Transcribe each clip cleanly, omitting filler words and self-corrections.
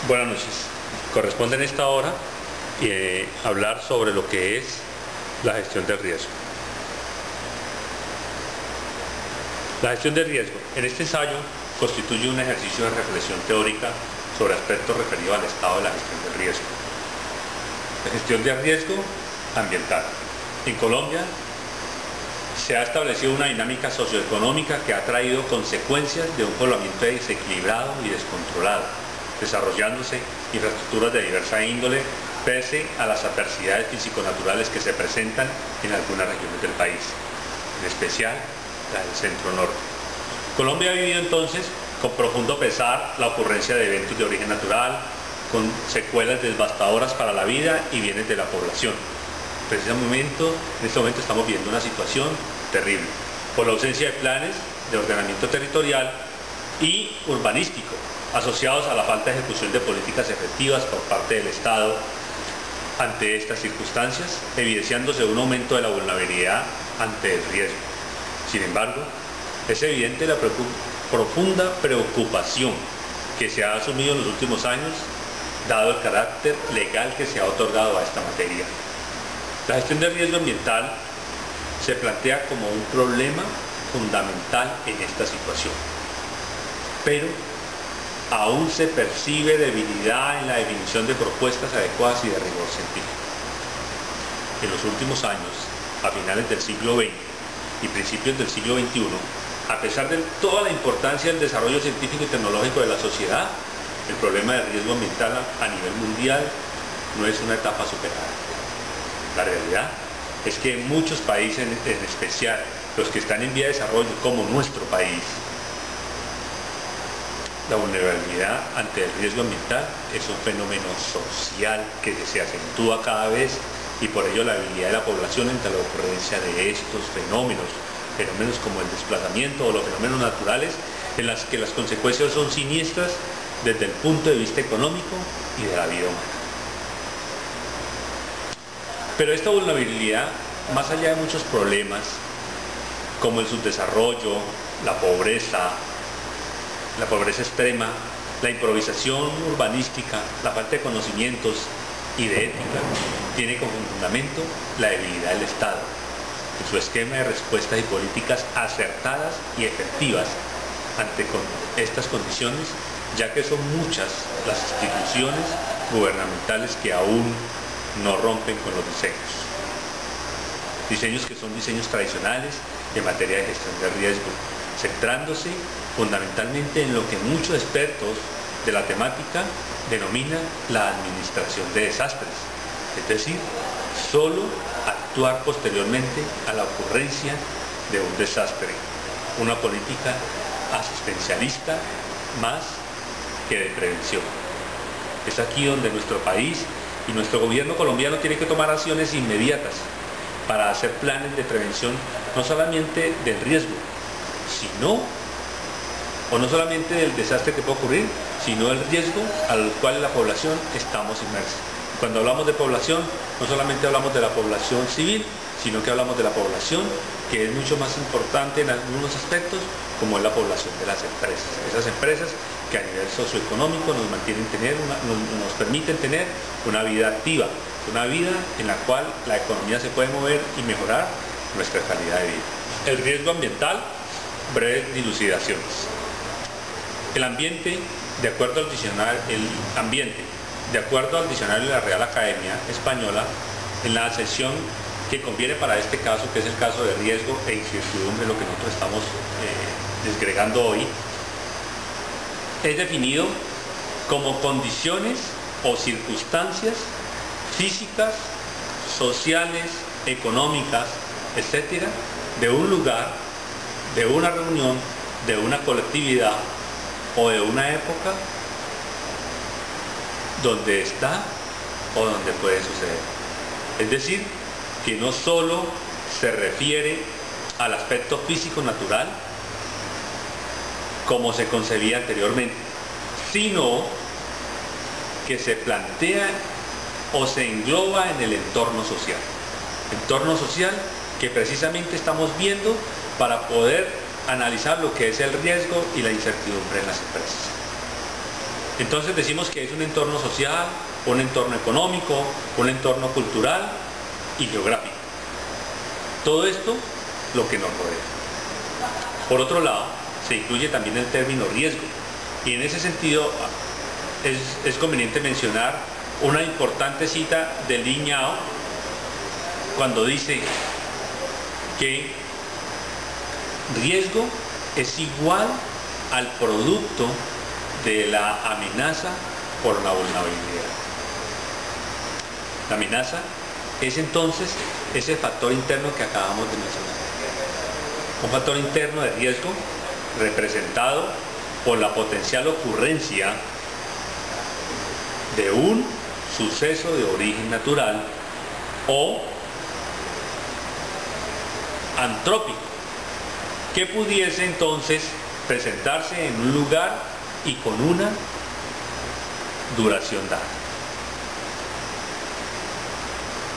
Buenas noches. Corresponde en esta hora hablar sobre lo que es la gestión del riesgo. La gestión del riesgo. En este ensayo constituye un ejercicio de reflexión teórica sobre aspectos referidos al estado de la gestión del riesgo. La gestión del riesgo ambiental. En Colombia se ha establecido una dinámica socioeconómica que ha traído consecuencias de un poblamiento desequilibrado y descontrolado, desarrollándose infraestructuras de diversa índole pese a las adversidades físico-naturales que se presentan en algunas regiones del país, en especial la del centro-norte. Colombia ha vivido entonces con profundo pesar la ocurrencia de eventos de origen natural, con secuelas devastadoras para la vida y bienes de la población. En este momento estamos viviendo una situación terrible, por la ausencia de planes de ordenamiento territorial y urbanístico, asociados a la falta de ejecución de políticas efectivas por parte del Estado ante estas circunstancias, evidenciándose un aumento de la vulnerabilidad ante el riesgo. Sin embargo, es evidente la profunda preocupación que se ha asumido en los últimos años, dado el carácter legal que se ha otorgado a esta materia. La gestión del riesgo ambiental se plantea como un problema fundamental en esta situación, pero aún se percibe debilidad en la definición de propuestas adecuadas y de rigor científico. En los últimos años, a finales del siglo XX y principios del siglo XXI, a pesar de toda la importancia del desarrollo científico y tecnológico de la sociedad, el problema del riesgo ambiental a nivel mundial no es una etapa superada. La realidad es que en muchos países, en especial los que están en vía de desarrollo, como nuestro país, la vulnerabilidad ante el riesgo ambiental es un fenómeno social que se acentúa cada vez, y por ello la habilidad de la población ante la ocurrencia de estos fenómenos como el desplazamiento o los fenómenos naturales, en las que las consecuencias son siniestras desde el punto de vista económico y de la vida humana. Pero esta vulnerabilidad, más allá de muchos problemas como el subdesarrollo, la pobreza extrema, la improvisación urbanística, la falta de conocimientos y de ética, tiene como fundamento la debilidad del Estado en su esquema de respuestas y políticas acertadas y efectivas ante estas condiciones, ya que son muchas las instituciones gubernamentales que aún no rompen con los diseños que son diseños tradicionales en materia de gestión de riesgo, centrándose fundamentalmente en lo que muchos expertos de la temática denominan la administración de desastres, es decir, solo actuar posteriormente a la ocurrencia de un desastre, una política asistencialista más que de prevención. Es aquí donde nuestro país y nuestro gobierno colombiano tiene que tomar acciones inmediatas para hacer planes de prevención, no solamente del riesgo, no solamente del desastre que puede ocurrir, sino del riesgo al cual la población estamos inmersos. Cuando hablamos de población, no solamente hablamos de la población civil, sino que hablamos de la población que es mucho más importante en algunos aspectos, como es la población de las empresas. Esas empresas que a nivel socioeconómico nos permiten tener una vida activa, una vida en la cual la economía se puede mover y mejorar nuestra calidad de vida. El riesgo ambiental, breves dilucidaciones. El ambiente, de acuerdo al diccionario de la Real Academia Española, en la sección que conviene para este caso, que es el caso de riesgo e incertidumbre, lo que nosotros estamos desgregando hoy, es definido como condiciones o circunstancias físicas, sociales, económicas, etcétera, de un lugar, de una reunión, de una colectividad o de una época donde está o donde puede suceder. Es decir, que no solo se refiere al aspecto físico natural como se concebía anteriormente, sino que se plantea o se engloba en el entorno social que precisamente estamos viendo para poder analizar lo que es el riesgo y la incertidumbre en las empresas. Entonces decimos que es un entorno social, un entorno económico, un entorno cultural y geográfico. Todo esto lo que nos rodea. Por otro lado, se incluye también el término riesgo, y en ese sentido es conveniente mencionar una importante cita de Lin Yao cuando dice que riesgo es igual al producto de la amenaza por la vulnerabilidad. La amenaza es entonces ese factor interno que acabamos de mencionar. Un factor interno de riesgo representado por la potencial ocurrencia de un suceso de origen natural o antrópico que pudiese entonces presentarse en un lugar y con una duración dada.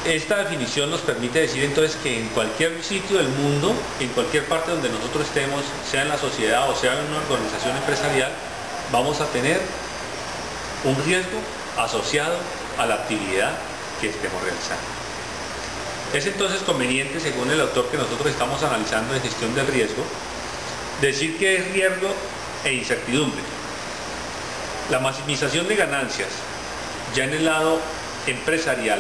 Esta definición nos permite decir entonces que en cualquier sitio del mundo, en cualquier parte donde nosotros estemos, sea en la sociedad o sea en una organización empresarial, vamos a tener un riesgo asociado a la actividad que estemos realizando. Es entonces conveniente, según el autor que nosotros estamos analizando en gestión del riesgo, decir que es riesgo e incertidumbre. La maximización de ganancias, ya en el lado empresarial,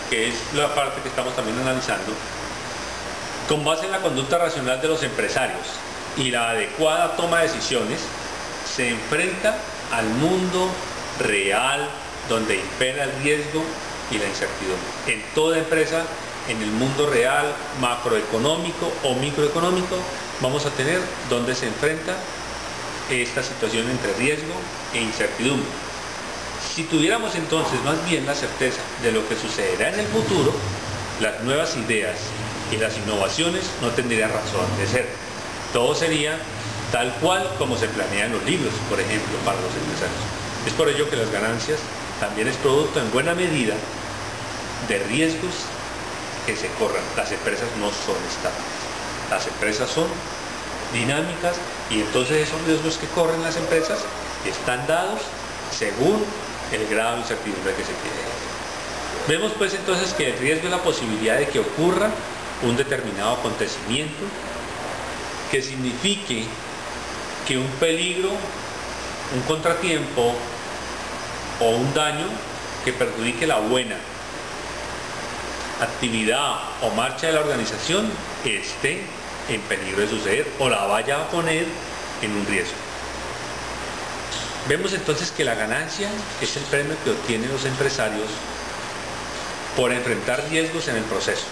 que es la parte que estamos también analizando, con base en la conducta racional de los empresarios y la adecuada toma de decisiones, se enfrenta al mundo real donde impera el riesgo y la incertidumbre. En toda empresa, en el mundo real, macroeconómico o microeconómico, vamos a tener donde se enfrenta esta situación entre riesgo e incertidumbre. Si tuviéramos entonces más bien la certeza de lo que sucederá en el futuro, las nuevas ideas y las innovaciones no tendrían razón de ser. Todo sería tal cual como se planea en los libros, por ejemplo, para los empresarios. Es por ello que las ganancias también es producto en buena medida de riesgos que se corran. Las empresas no son estáticas, las empresas son dinámicas, y entonces esos riesgos que corren las empresas están dados según el grado de incertidumbre que se tiene. Vemos pues entonces que el riesgo es la posibilidad de que ocurra un determinado acontecimiento que signifique que un peligro, un contratiempo o un daño que perjudique la buena actividad o marcha de la organización esté en peligro de suceder o la vaya a poner en un riesgo. Vemos entonces que la ganancia es el premio que obtienen los empresarios por enfrentar riesgos en el proceso.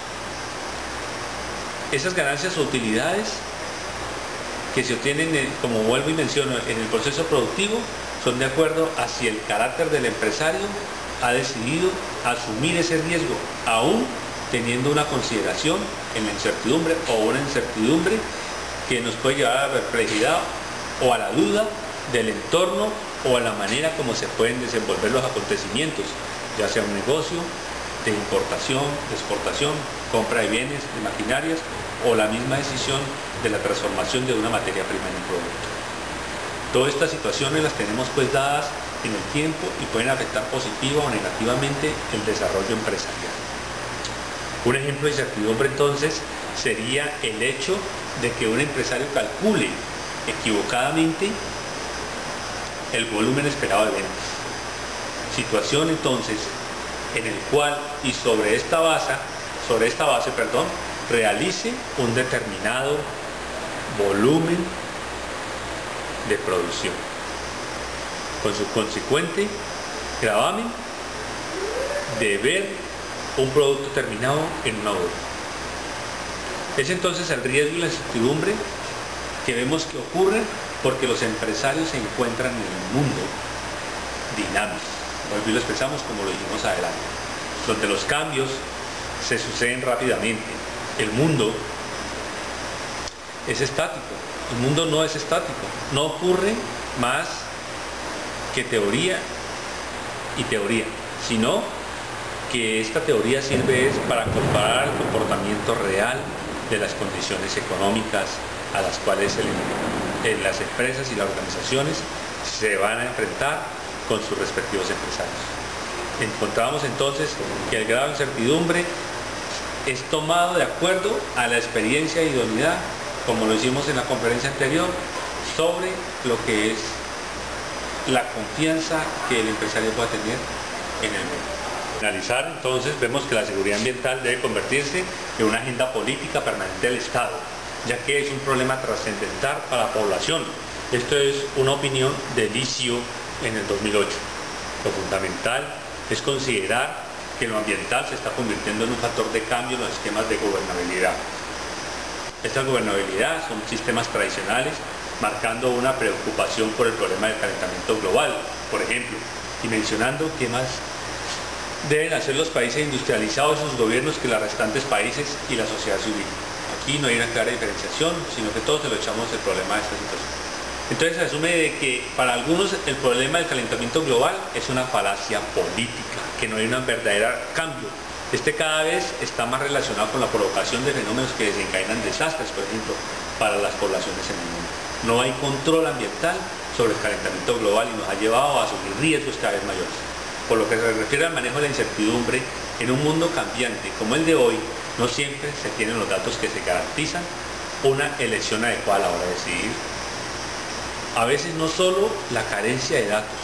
Esas ganancias o utilidades que se obtienen, como vuelvo y menciono, en el proceso productivo, son de acuerdo a si el carácter del empresario ha decidido asumir ese riesgo, aún teniendo una consideración en la incertidumbre o una incertidumbre que nos puede llevar a la perplejidad o a la duda del entorno o a la manera como se pueden desenvolver los acontecimientos, ya sea un negocio de importación, de exportación, compra de bienes, de maquinarias o la misma decisión de la transformación de una materia prima en un producto. Todas estas situaciones las tenemos pues dadas en el tiempo y pueden afectar positiva o negativamente el desarrollo empresarial. Un ejemplo de incertidumbre entonces sería el hecho de que un empresario calcule equivocadamente el volumen esperado de ventas. Situación entonces en el cual y sobre esta base, realice un determinado volumen de producción, con su consecuente gravamen de ver un producto terminado en una obra. Es entonces el riesgo y la incertidumbre que vemos que ocurre porque los empresarios se encuentran en un mundo dinámico. Hoy lo expresamos como lo dijimos adelante, donde los cambios se suceden rápidamente. El mundo es estático, el mundo no es estático, no ocurre más que teoría y teoría, sino que esta teoría sirve para comparar el comportamiento real de las condiciones económicas a las cuales las empresas y las organizaciones se van a enfrentar con sus respectivos empresarios. Encontramos entonces que el grado de incertidumbre es tomado de acuerdo a la experiencia e idoneidad, como lo hicimos en la conferencia anterior, sobre lo que es la confianza que el empresario pueda tener en el medio. Al finalizar, entonces, vemos que la seguridad ambiental debe convertirse en una agenda política permanente del Estado, ya que es un problema trascendental para la población. Esto es una opinión de Licio en el 2008. Lo fundamental es considerar que lo ambiental se está convirtiendo en un factor de cambio en los esquemas de gobernabilidad. Esta gobernabilidad son sistemas tradicionales marcando una preocupación por el problema del calentamiento global, por ejemplo, y mencionando qué más deben hacer los países industrializados y sus gobiernos que los restantes países y la sociedad civil. Aquí no hay una clara diferenciación, sino que todos se lo echamos el problema de esta situación. Entonces se asume de que para algunos el problema del calentamiento global es una falacia política, que no hay un verdadero cambio. Este cada vez está más relacionado con la provocación de fenómenos que desencadenan desastres, por ejemplo, para las poblaciones en el mundo. No hay control ambiental sobre el calentamiento global y nos ha llevado a asumir riesgos cada vez mayores. Por lo que se refiere al manejo de la incertidumbre, en un mundo cambiante como el de hoy, no siempre se tienen los datos que se garantizan una elección adecuada a la hora de decidir. A veces no solo la carencia de datos,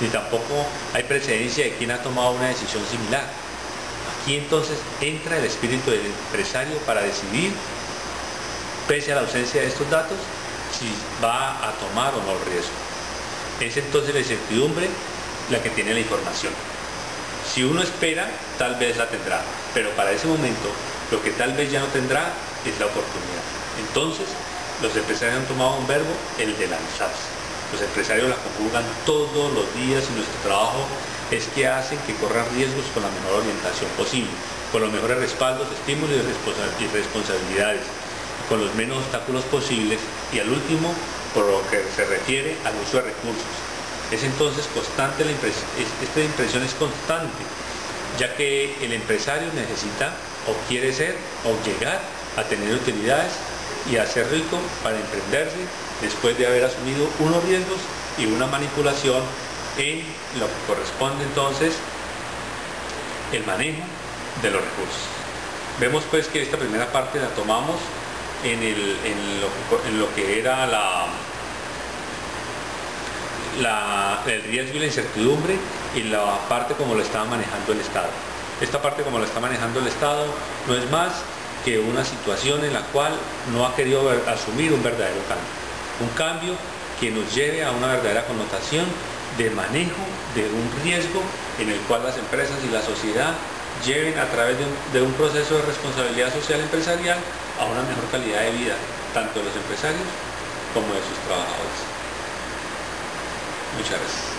ni tampoco hay precedencia de quién ha tomado una decisión similar. Aquí entonces entra el espíritu del empresario para decidir, pese a la ausencia de estos datos, si va a tomar o no el riesgo. Es entonces la incertidumbre la que tiene la información. Si uno espera, tal vez la tendrá, pero para ese momento lo que tal vez ya no tendrá es la oportunidad. Entonces, los empresarios han tomado un verbo, el de lanzarse. Los empresarios la conjugan todos los días y nuestro trabajo es que hacen que corran riesgos con la mejor orientación posible, con los mejores respaldos, estímulos y responsabilidades, con los menos obstáculos posibles y al último, por lo que se refiere al uso de recursos. Es entonces constante esta impresión es constante, ya que el empresario necesita o quiere ser o llegar a tener utilidades y a ser rico para emprenderse después de haber asumido unos riesgos y una manipulación en lo que corresponde entonces el manejo de los recursos. Vemos pues que esta primera parte la tomamos en lo que era el riesgo y la incertidumbre y la parte como lo estaba manejando el Estado. Esta parte como lo está manejando el Estado no es más que una situación en la cual no ha querido asumir un verdadero cambio. Un cambio que nos lleve a una verdadera connotación de manejo de un riesgo en el cual las empresas y la sociedad lleven a través de un proceso de responsabilidad social empresarial a una mejor calidad de vida, tanto de los empresarios como de sus trabajadores. Muchas gracias.